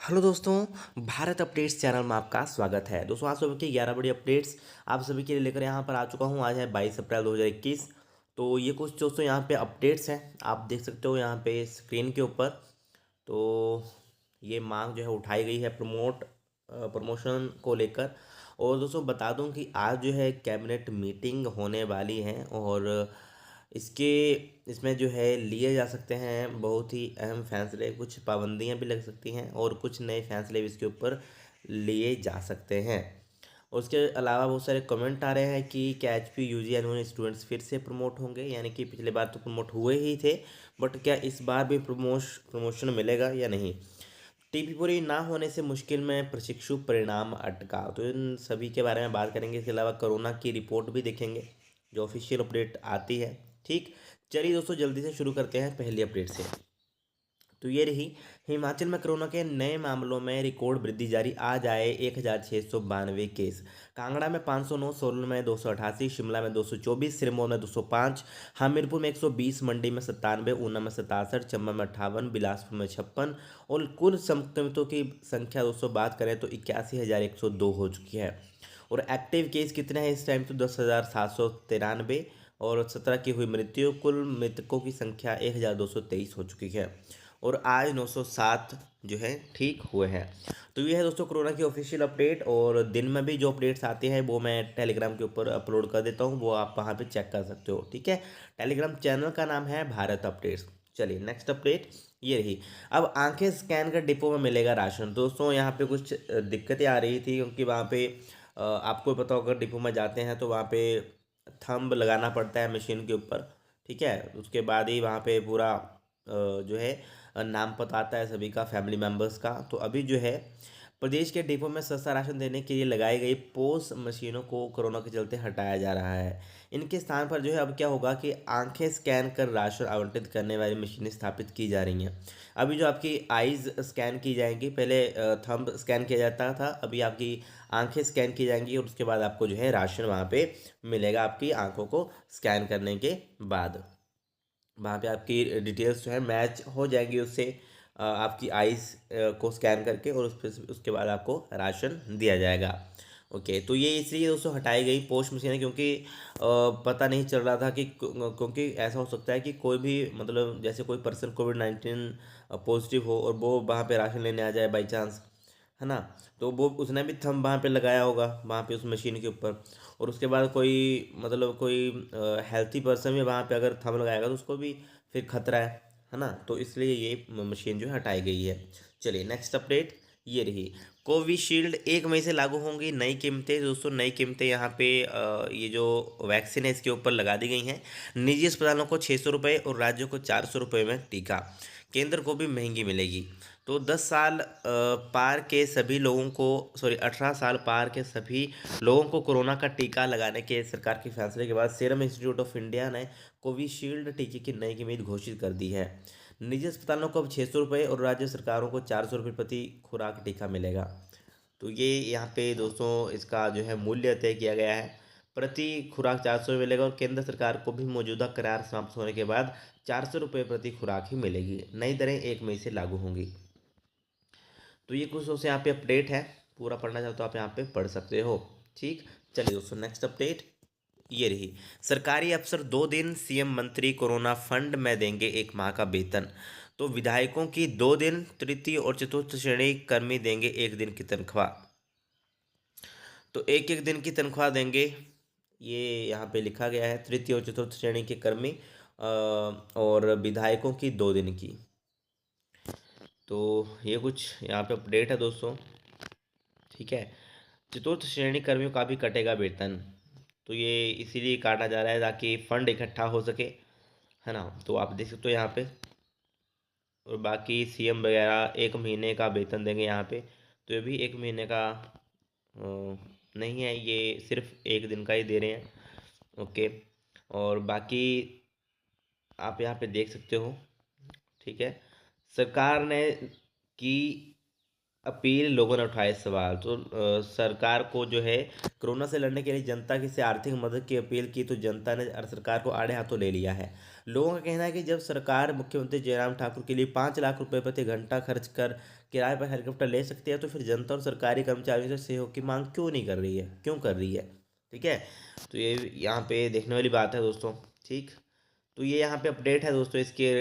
Hello दोस्तों, Bharat updates channel में आपका स्वागत है। दोस्तों, आज सुबह के 11 बड़े अपडेट्स आप सभी के लिए लेकर यहाँ पर आ चुका हूँ। आज है 22 अप्रैल 2021। तो ये कुछ दोस्तों यहाँ पे अपडेट्स हैं, आप देख सकते हो यहाँ पे स्क्रीन के ऊपर। तो ये मांग जो है उठाई गई है प्रमोशन को लेकर। और दोस्तों बता दूं कि आज जो है कैबिनेट मीटिंग होने वाली है और इसके इसमें जो है लिए जा सकते हैं बहुत ही अहम फैसले। कुछ पाबंदियां भी लग सकती हैं और कुछ नए फैसले भी इसके ऊपर लिए जा सकते हैं। और उसके अलावा बहुत सारे कमेंट आ रहे हैं कि क्या H P U G N students फिर से प्रमोट होंगे, यानी कि पिछले बार तो प्रमोट हुए ही थे, बट क्या इस बार भी प्रमोशन मिलेगा या नहीं। टीपी पूरी ना होने से मुश्किल में प्रशिक्षु परिणाम अटका, तो इन सभी के बारे में बात करेंगे। इसके अलावा कोरोना की रिपोर्ट भी देखेंगे जो ऑफिशियल अपडेट आती है। ठीक, चलिए दोस्तों जल्दी से शुरू करते हैं पहली अपडेट से। तो ये रही, हिमाचल में कोरोना के नए मामलों में रिकॉर्ड वृद्धि जारी, आज आए 1692 केस। कांगड़ा में 509, सोलन में 288, शिमला में 224, सिरमौर में 205, हमीरपुर में 120, मंडी में 97, ऊना में 67, चंबा में 58, बिलासपुर में 56। और कुल संक्रमितों की संख्या दोस्तों बात करें तो 81,102 हो चुकी है। और एक्टिव केस कितने हैं इस टाइम, तो 10,793। और 17 की हुई मृत्यु। कुल मृतकों की संख्या 1,223 हो चुकी है। और आज 907 जो है ठीक हुए हैं। तो ये है दोस्तों कोरोना की ऑफिशियल अपडेट। और दिन में भी जो अपडेट्स आते हैं वो मैं टेलीग्राम के ऊपर अपलोड कर देता हूँ, वो आप वहाँ पे चेक कर सकते हो। ठीक है, टेलीग्राम चैनल का नाम है भारत अपडेट्स। चलिए नेक्स्ट अपडेट ये रही। अब आंखें स्कैन कर डिपो में मिलेगा राशन। दोस्तों यहाँ पे कुछ दिक्कतें आ रही थी, क्योंकि वहाँ पे आपको पता होगा डिपो में जाते हैं तो वहाँ पे थंब लगाना पड़ता है मशीन के ऊपर। ठीक है, उसके बाद ही वहाँ पे पूरा जो है नाम पता आता है सभी का, फैमिली मेम्बर्स का। तो अभी जो है प्रदेश के डिपो में सस्ता राशन देने के लिए लगाई गई पोस मशीनों को कोरोना के चलते हटाया जा रहा है। इनके स्थान पर जो है अब क्या होगा कि आंखें स्कैन कर राशन आवंटित करने वाली मशीनें स्थापित की जा रही हैं। अभी जो आपकी आईज स्कैन की जाएंगी, पहले थंब स्कैन किया जाता था, अभी आपकी आंखें स्कैन की जाएंगी और उसके बाद आपको जो है राशन वहाँ पे मिलेगा आपकी आंखों को स्कैन करने के बाद। वहाँ पे आपकी डिटेल्स जो है मैच हो जाएंगी उससे, आपकी आइज़ को स्कैन करके, और उसके बाद आपको राशन दिया जाएगा। ओके, तो ये इसलिए दोस्तों हटाई गई पोस्ट मशीनें, क्योंकि पता नहीं चल रहा था कि क्योंकि ऐसा हो सकता है कि कोई भी मतलब जैसे कोई पर्सन कोविड-19 पॉजिटिव हो और वो वहाँ पे राशन लेने आ जाए बाई चांस, है ना। तो वो उसने भी थंब वहाँ पे लगाया होगा वहाँ पे उस मशीन के ऊपर, और उसके बाद कोई मतलब कोई हेल्थी पर्सन भी वहाँ पे अगर थंब लगाएगा तो उसको भी फिर खतरा है ना। तो इसलिए ये मशीन जो है हटाई गई है। चलिए नेक्स्ट अपडेट ये रही। कोविशील्ड 1 मई से लागू होंगी नई कीमतें। दोस्तों नई कीमतें यहाँ पे ये जो वैक्सीन है इसके ऊपर लगा दी गई हैं। निजी अस्पतालों को 600 रुपये और राज्यों को 400 रुपये में टीका, केंद्र को भी महंगी मिलेगी। तो 10 साल पार के सभी लोगों को, सॉरी 18 साल पार के सभी लोगों को कोरोना का टीका लगाने के सरकार के फैसले के बाद सीरम इंस्टीट्यूट ऑफ इंडिया ने कोविशील्ड टीके की नई कीमत घोषित कर दी है। निजी अस्पतालों को अब 600 रुपये और राज्य सरकारों को 400 रुपये प्रति खुराक टीका मिलेगा। तो ये यहाँ पे दोस्तों इसका जो है मूल्य तय किया गया है। प्रति खुराक 400 मिलेगा और केंद्र सरकार को भी मौजूदा करार समाप्त होने के बाद 400 रुपये प्रति खुराक ही मिलेगी। नई दरें 1 मई से लागू होंगी। तो ये कुछ दोस्तों यहाँ पे अपडेट है, पूरा पढ़ना चाहो तो आप यहाँ पे पढ़ सकते हो। ठीक, चलिए दोस्तों नेक्स्ट अपडेट ये रही। सरकारी अफसर 2 दिन, सीएम मंत्री कोरोना फंड में देंगे 1 माह का वेतन। तो विधायकों की 2 दिन, तृतीय और चतुर्थ श्रेणी कर्मी देंगे 1 दिन की तनख्वाह। तो एक एक दिन की तनख्वाह देंगे, ये यहाँ पे लिखा गया है। तृतीय और चतुर्थ श्रेणी के कर्मी और विधायकों की 2 दिन की। तो ये कुछ यहाँ पे अपडेट है दोस्तों। ठीक है, चतुर्थ श्रेणी कर्मियों का भी कटेगा वेतन। तो ये इसीलिए काटा जा रहा है ताकि फंड इकट्ठा हो सके, है ना। तो आप देख सकते हो यहाँ पे। और बाकी सीएम वगैरह 1 महीने का वेतन देंगे यहाँ पे। तो ये भी 1 महीने का नहीं है, ये सिर्फ 1 दिन का ही दे रहे हैं। ओके, और बाकी आप यहाँ पे देख सकते हो। ठीक है, सरकार ने की अपील लोगों ने उठाए सवाल। तो सरकार को जो है कोरोना से लड़ने के लिए जनता की से आर्थिक मदद की अपील की, तो जनता ने सरकार को आड़े हाथों ले लिया है। लोगों का कहना है कि जब सरकार मुख्यमंत्री जयराम ठाकुर के लिए 5 लाख रुपए प्रति घंटा खर्च कर किराए पर हेलीकॉप्टर ले सकती है, तो फिर जनता और सरकारी कर्मचारियों से सहयोग की मांग क्यों नहीं कर रही है, क्यों कर रही है? ठीक है। तो ये यहाँ पे देखने वाली बात है दोस्तों। ठीक। तो ये यहाँ पे अपडेट है दोस्तों इसके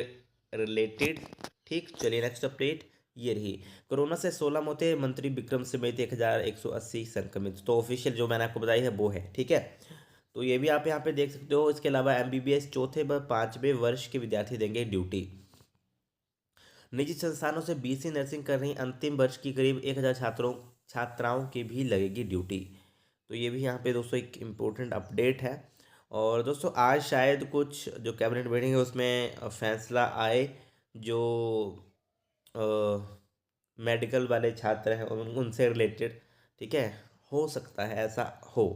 रिलेटेड। ठीक, चलिए नेक्स्ट अपडेट ये रही। कोरोना से 16 मौतें, मंत्री विक्रम समेत 1180 संक्रमित। तो ऑफिशियल जो मैंने आपको बताई है वो है। ठीक है। तो ये भी आप यहाँ पे देख सकते हो। इसके अलावा एमबीबीएस चौथे व 5वें वर्ष के विद्यार्थी देंगे ड्यूटी। निजी संस्थानों से बीएससी नर्सिंग कर रही अंतिम वर्ष की करीब 1000 छात्राओं की भी लगेगी ड्यूटी। तो ये भी यहाँ पे दोस्तों एक इम्पोर्टेंट अपडेट है। और दोस्तों आज शायद कुछ जो कैबिनेट मीटिंग है उसमें फैसला आए, जो मेडिकल वाले छात्र हैं उनसे रिलेटेड। ठीक है, हो सकता है ऐसा हो।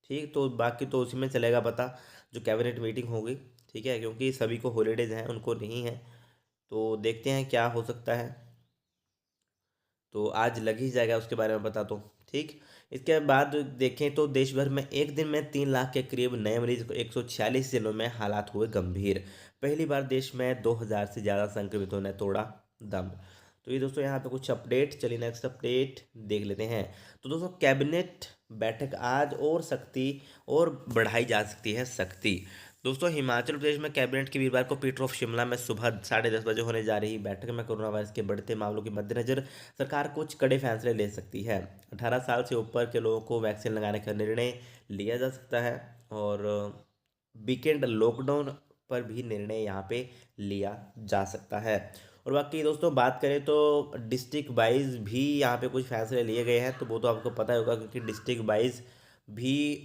ठीक, तो बाकी तो उसी में चलेगा पता, जो कैबिनेट मीटिंग होगी। ठीक है, क्योंकि सभी को हॉलीडेज हैं, उनको नहीं है। तो देखते हैं क्या हो सकता है। तो आज लग ही जाएगा उसके बारे में पता तो। ठीक। इसके बाद देखें तो देश भर में एक दिन में 3 लाख के करीब नए मरीज, 146 जिलों में हालात हुए गंभीर। पहली बार देश में 2000 से ज़्यादा संक्रमितों ने तोड़ा दम। तो ये दोस्तों यहाँ पे कुछ अपडेट। चलिए नेक्स्ट अपडेट देख लेते हैं। तो दोस्तों कैबिनेट बैठक आज और सख्ती और बढ़ाई जा सकती है सख्ती। दोस्तों हिमाचल प्रदेश में कैबिनेट की वीरवार को पीटर ऑफ शिमला में सुबह 10:30 बजे होने जा रही बैठक में कोरोना वायरस के बढ़ते मामलों के मद्देनजर सरकार कुछ कड़े फैसले ले सकती है। 18 साल से ऊपर के लोगों को वैक्सीन लगाने का निर्णय लिया जा सकता है। और वीकेंड लॉकडाउन पर भी निर्णय यहाँ पे लिया जा सकता है। और बाकी दोस्तों बात करें तो डिस्ट्रिक्ट वाइज भी यहाँ पे कुछ फैसले लिए गए हैं, तो वो तो आपको पता ही होगा, क्योंकि डिस्ट्रिक्ट वाइज भी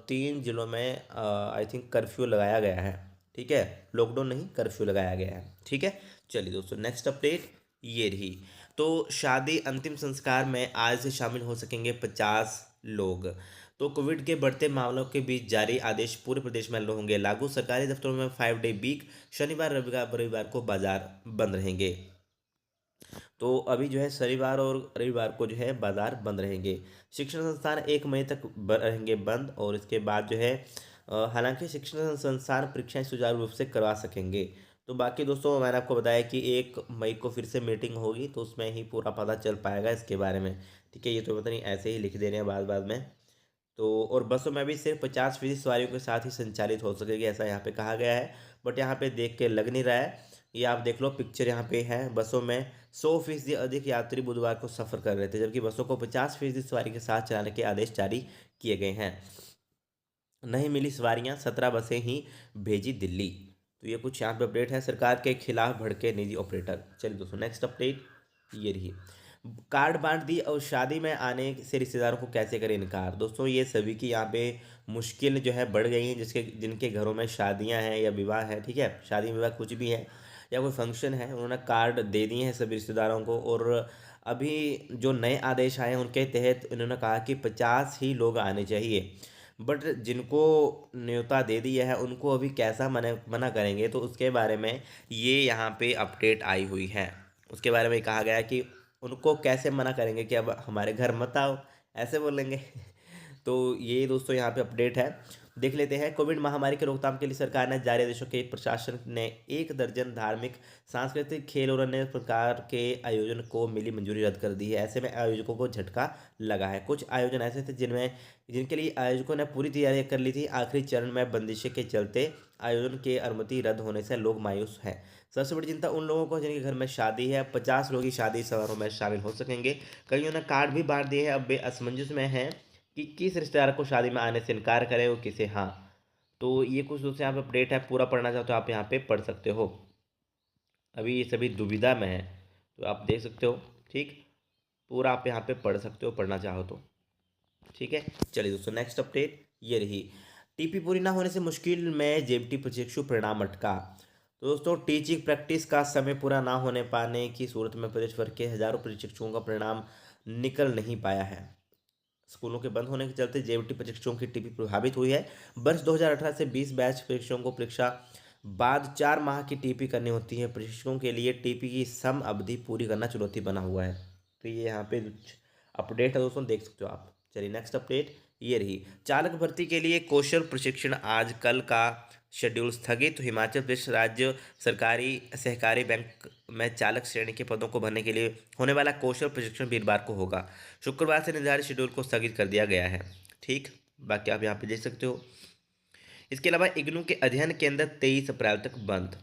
3 जिलों में आई थिंक कर्फ्यू लगाया गया है। ठीक है, लॉकडाउन नहीं, कर्फ्यू लगाया गया है। ठीक है। चलिए दोस्तों नेक्स्ट अपडेट ये रही। तो शादी अंतिम संस्कार में आज से शामिल हो सकेंगे 50 लोग। तो कोविड के बढ़ते मामलों के बीच जारी आदेश पूरे प्रदेश में होंगे लागू। सरकारी दफ्तरों में 5 डे वीक, शनिवार रविवार को बाजार बंद रहेंगे। तो अभी जो है शनिवार और रविवार को जो है बाजार बंद रहेंगे। शिक्षण संस्थान 1 मई तक रहेंगे बंद। और इसके बाद जो है हालांकि शिक्षण संस्थान परीक्षाएं सुचारू रूप से करवा सकेंगे। तो बाकी दोस्तों मैंने आपको बताया कि 1 मई को फिर से मीटिंग होगी, तो उसमें ही पूरा पता चल पाएगा इसके बारे में। ठीक है, ये तो पता नहीं ऐसे ही लिख दे रहे हैं बाद बाद में। तो और बसों में भी सिर्फ 50% सवारियों के साथ ही संचालित हो सकेगी, ऐसा यहाँ पे कहा गया है। बट यहाँ पे देख के लग नहीं रहा है। ये आप देख लो, पिक्चर यहाँ पे है। बसों में 100% अधिक यात्री बुधवार को सफ़र कर रहे थे, जबकि बसों को 50% सवारी के साथ चलाने के आदेश जारी किए गए हैं। नहीं मिली सवारियाँ, 17 बसें ही भेजी दिल्ली। तो ये कुछ यहाँ पे अपडेट है। सरकार के खिलाफ भड़के निजी ऑपरेटर। चलिए दोस्तों नेक्स्ट अपडेट ये रही। कार्ड बांट दी और शादी में आने से रिश्तेदारों को कैसे करें इनकार। दोस्तों ये सभी की यहाँ पे मुश्किल जो है बढ़ गई है, जिनके घरों में शादियाँ हैं या विवाह है। ठीक है, शादी विवाह कुछ भी है या कोई फंक्शन है, उन्होंने कार्ड दे दिए हैं सभी रिश्तेदारों को। और अभी जो नए आदेश आए हैं उनके तहत इन्होंने कहा कि 50 ही लोग आने चाहिए। बट जिनको न्योता दे दिया है उनको अभी कैसा मना करेंगे, तो उसके बारे में ये यहाँ पे अपडेट आई हुई है। उसके बारे में कहा गया है कि उनको कैसे मना करेंगे कि अब हमारे घर मत आओ, ऐसे बोलेंगे। तो ये दोस्तों यहाँ पे अपडेट है। देख लेते हैं। कोविड महामारी की रोकथाम के लिए सरकार ने जारी आदेशों के प्रशासन ने 1 दर्जन धार्मिक, सांस्कृतिक, खेल और अन्य प्रकार के आयोजन को मिली मंजूरी रद्द कर दी है। ऐसे में आयोजकों को झटका लगा है। कुछ आयोजन ऐसे थे जिनके लिए आयोजकों ने पूरी तैयारी कर ली थी। आखिरी चरण में बंदिशें के चलते आयोजन की अनुमति रद्द होने से लोग मायूस हैं। सबसे बड़ी चिंता उन लोगों को जिनके घर में शादी है। 50 लोग ही शादी समारोह में शामिल हो सकेंगे। कईयों ने कार्ड भी बांट दिए हैं। अब वे असमंजस में हैं कि किस रिश्तेदार को शादी में आने से इनकार करें और किसे हाँ। तो ये कुछ दोस्तों यहाँ पे अपडेट है। पूरा पढ़ना चाहो तो आप यहाँ पे पढ़ सकते हो। अभी ये सभी दुविधा में है, तो आप देख सकते हो। ठीक, पूरा आप यहाँ पे पढ़ सकते हो, पढ़ना चाहो तो। ठीक है। चलिए दोस्तों नेक्स्ट अपडेट ये रही। टीपी पूरी ना होने से मुश्किल में जेबीटी प्रशिक्षु परिणाम अटका। तो दोस्तों टीचिंग प्रैक्टिस का समय पूरा ना होने पाने की सूरत में प्रदेश भर के हजारों प्रशिक्षुओं का परिणाम निकल नहीं पाया है। स्कूलों के बंद होने के चलते जेबीटी प्रशिक्षुओं की टीपी प्रभावित हुई है। वर्ष 2018 से 20 बैच प्रशिक्षुओं को परीक्षा बाद 4 माह की टीपी करनी होती है। प्रशिक्षुओं के लिए टीपी की सम अवधि पूरी करना चुनौती बना हुआ है। तो ये यहाँ पे अपडेट है दोस्तों, देख सकते हो आप। चलिए नेक्स्ट अपडेट ये रही, चालक भर्ती के लिए कौशल प्रशिक्षण आज कल का शेड्यूल स्थगित। तो हिमाचल प्रदेश राज्य सरकारी सहकारी बैंक में चालक श्रेणी के पदों को भरने के लिए होने वाला कौशल प्रशिक्षण वीरवार को होगा। शुक्रवार से निर्धारित शेड्यूल को स्थगित कर दिया गया है। ठीक, बाकी आप यहाँ पे देख सकते हो। इसके अलावा इग्नू के अध्ययन केंद्र 23 अप्रैल तक बंद।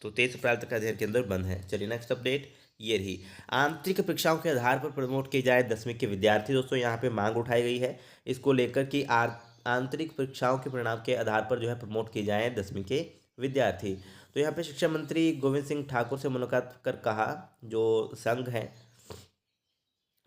तो 23 अप्रैल तक अध्ययन केंद्र बंद है। चलिए नेक्स्ट अपडेट ये रही, आंतरिक परीक्षाओं के आधार पर प्रमोट किए जाए 10वीं के विद्यार्थी। दोस्तों यहाँ पे मांग उठाई गई है इसको लेकर कि आंतरिक परीक्षाओं के परिणाम के आधार पर जो है प्रमोट किए जाएँ 10वीं के विद्यार्थी। तो यहाँ पे शिक्षा मंत्री गोविंद सिंह ठाकुर से मुलाकात कर कहा, जो संघ है,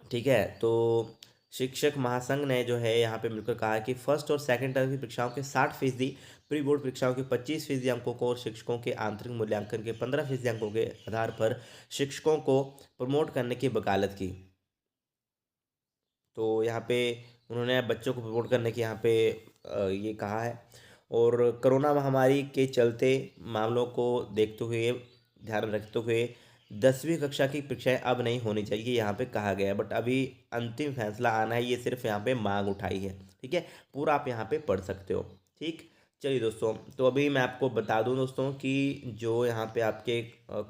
ठीक है, तो शिक्षक महासंघ ने जो है यहाँ पे मिलकर कहा कि फर्स्ट और सेकंड टर्म की परीक्षाओं के 60%, प्री बोर्ड परीक्षाओं के 25% अंकों को और शिक्षकों के आंतरिक मूल्यांकन के 15% अंकों के आधार पर शिक्षकों को प्रमोट करने की वकालत की। तो यहाँ पे उन्होंने बच्चों को प्रमोट करने की यहाँ पे ये कहा है। और कोरोना महामारी के चलते मामलों को देखते हुए, ध्यान में रखते हुए 10वीं कक्षा की परीक्षाएं अब नहीं होनी चाहिए यहाँ पे कहा गया है। बट अभी अंतिम फैसला आना है, ये सिर्फ यहाँ पे मांग उठाई है। ठीक है, पूरा आप यहाँ पे पढ़ सकते हो। ठीक, चलिए दोस्तों, तो अभी मैं आपको बता दूं दोस्तों कि जो यहाँ पे आपके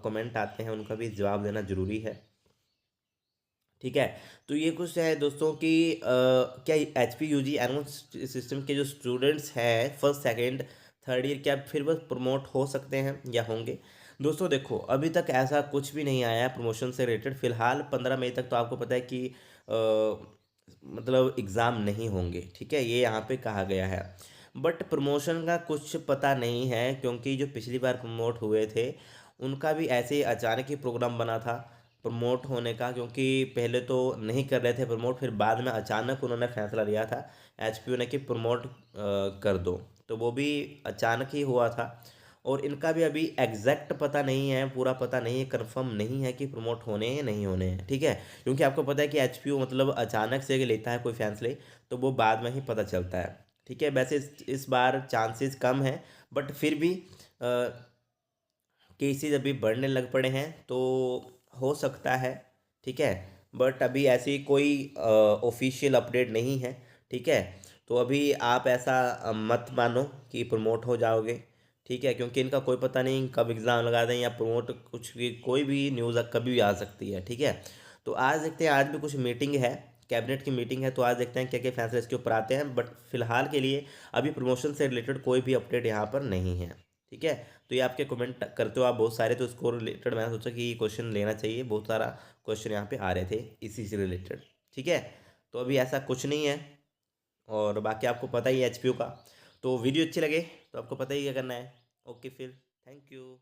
कमेंट आते हैं उनका भी जवाब देना ज़रूरी है। ठीक है, तो ये कुछ है दोस्तों कि क्या एच पी यू जी एनुअल सिस्टम के जो स्टूडेंट्स हैं फर्स्ट सेकंड थर्ड ईयर, क्या फिर बस प्रमोट हो सकते हैं या होंगे। दोस्तों देखो, अभी तक ऐसा कुछ भी नहीं आया है प्रमोशन से रिलेटेड। फिलहाल 15 मई तक तो आपको पता है कि मतलब एग्ज़ाम नहीं होंगे। ठीक है, ये यहाँ पे कहा गया है। बट प्रमोशन का कुछ पता नहीं है, क्योंकि जो पिछली बार प्रमोट हुए थे उनका भी ऐसे ही अचानक ही प्रोग्राम बना था प्रमोट होने का, क्योंकि पहले तो नहीं कर रहे थे प्रमोट, फिर बाद में अचानक उन्होंने फैसला लिया था एचपीयू ने कि प्रमोट कर दो। तो वो भी अचानक ही हुआ था। और इनका भी अभी एग्जैक्ट पता नहीं है, पूरा पता नहीं है, कंफर्म नहीं है कि प्रमोट होने हैं नहीं होने हैं। ठीक है, क्योंकि आपको पता है कि एचपीयू मतलब अचानक से लेता है कोई फैसले, तो वो बाद में ही पता चलता है। ठीक है, वैसे इस बार चांसेस कम है, बट फिर भी केसेस अभी बढ़ने लग पड़े हैं, तो हो सकता है। ठीक है, बट अभी ऐसी कोई ऑफिशियल अपडेट नहीं है। ठीक है, तो अभी आप ऐसा मत मानो कि प्रमोट हो जाओगे। ठीक है, क्योंकि इनका कोई पता नहीं कब एग्ज़ाम लगा दें या प्रमोट, कुछ भी कोई भी न्यूज़ कभी भी आ सकती है। ठीक है, तो आज देखते हैं, आज भी कुछ मीटिंग है, कैबिनेट की मीटिंग है, तो आज देखते हैं क्या क्या फैसले इसके ऊपर आते हैं। बट फिलहाल के लिए अभी प्रमोशन से रिलेटेड कोई भी अपडेट यहाँ पर नहीं है। ठीक है, तो ये आपके कमेंट करते हो आप बहुत सारे, तो इसको रिलेटेड मैंने सोचा कि ये क्वेश्चन लेना चाहिए, बहुत सारा क्वेश्चन यहाँ पे आ रहे थे इसी से रिलेटेड। ठीक है, तो अभी ऐसा कुछ नहीं है। और बाकी आपको पता ही है एचपीयू का। तो वीडियो अच्छी लगे तो आपको पता ही क्या करना है। ओके फिर, थैंक यू।